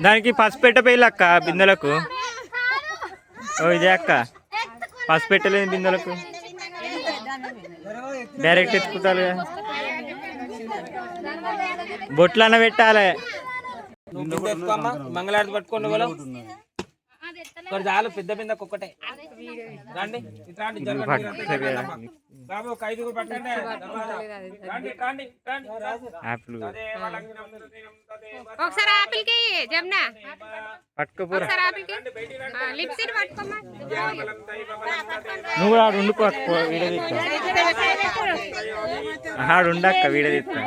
దానికి పసుపు పెట్టపోయిల్లు అక్క బిందెలకు. ఓ ఇదే అక్క పసుపు పెట్టలేదు బిందెలకు, డైరెక్ట్ ఎత్తుకుంటారు. బొట్లన్న పెట్టాలి. మంగళారతి పట్టుకోండి వాళ్ళు చాలు. పెద్ద బిందకు ఒక్కటే రండి. ఇట్లాంటి బాబు ఒక 5 పట్టండి. ఒకసారి ఆపిల్కి జమ్నా పట్టుకోపోరా. నువ్వు ఆడు ఉండుకో అక్క, వీడియో తీస్తా. ఆడు ఉండక్క, వీడియో తీస్తా.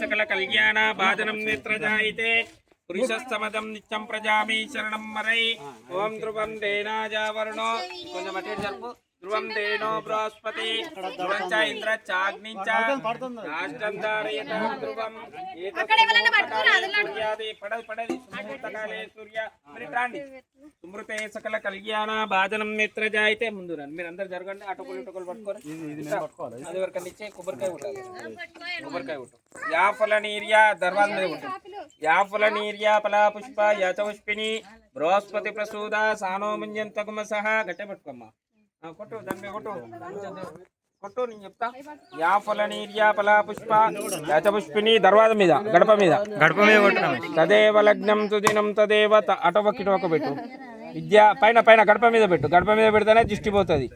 సకల కళ్యాణ భాజనం నేత్రజాయితే పురుషస్తమదం నిత్యం ప్రజామి శరణం మరై. ఓం ధ్రువం దేనాజావరుణో కొంచెం అటు జరుపు. ధ్రువం దేనో బృహస్పతి ధ్రువం చ ఇంద్ర చాగ్ని చ రాష్ట్రం ధారయత ధ్రువం పడది సుమూర్తకాలే సూర్య. సుమృతే సకల కళ్యాణ భాజనం నేత్ర జాయితే. ముందు రండి మీరు అందరు జరగండి. అటొకలు పట్టుకోరు. అది వరకు ఇచ్చే కొబ్బరికాయ ఉంటుంది. కొబ్బరికాయ ఉంటుంది. యాఫల నీర్య దర్వాజ మీద ఉంటుంది. యాఫల నీర్య ఫలా పుష్ప యచ పుష్పిని బృహస్పతి ప్రసూద సానో ముంజంతగుమ సహా. గట్టే పట్టుకోమ్మా, కొట్టు దాని కొట్టు కొట్టు. నేను చెప్తా. యాఫల నీర్య ఫలా పుష్ప యచ పుష్పిని దర్వాజ మీద గడప మీద కొట్టినాం. తదేవ లగ్నం తుదినం తదేవ అటొక పెట్టు. విద్య పైన గడప మీద పెట్టు. గడప మీద పెడితేనే దృష్టి పోతుంది.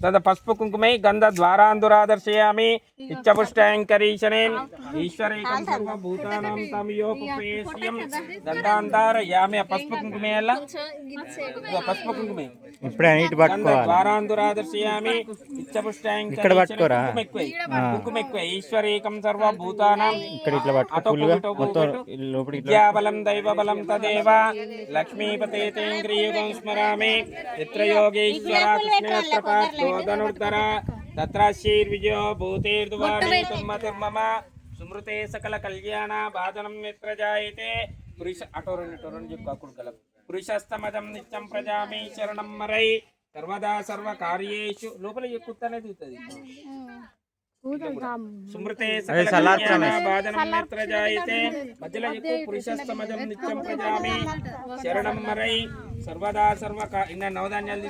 తద పసుపు కుంకుమై గంధ ద్వారాందురాదర్శయామి ఇచ్చపుష్టాంకరీశనే ఈశ్వరైకం సర్వభూతానాం తమయోపేస్యం గంధాంధారయామి. పసుపు కుంకుమే అల్ల పసుపు కుంకుమే ద్వారాందురాదర్శయామి ఇచ్చపుష్టాంకరీశనే. కుంకుమ ఎక్కువ. ఈశ్వరైకం సర్వభూతానాం విద్యాబలం దైవబలం తదేవ లక్ష్మీపతే తేంద్రియయుగం స్మరామి. యత్ర యోగేశ్వర కృష్ణేత్ర ధనుర్ధర తత్రాశీర్విజయో భూతేర్దువాణి తుమ్మతిర్మమ. సుమృతే సకల కళ్యాణ భాజనం నేత్ర జాయితే పురుష అటోరెండు చెప్పు కల పురుషస్తమదం నిత్యం ప్రజామి శరణం మరై. సర్వదా సర్వ కార్యేషు లోపల ఎక్కుతానే దిగుతుంది. సుమృతే సకల కళ్యాణ భాజనం నేత్ర జాయితే మధ్యలో ఎక్కువ పురుషస్తమదం నిత్యం ప్రజామి శరణం మరై. సర్వదా సర్వ నవధాన్యాలు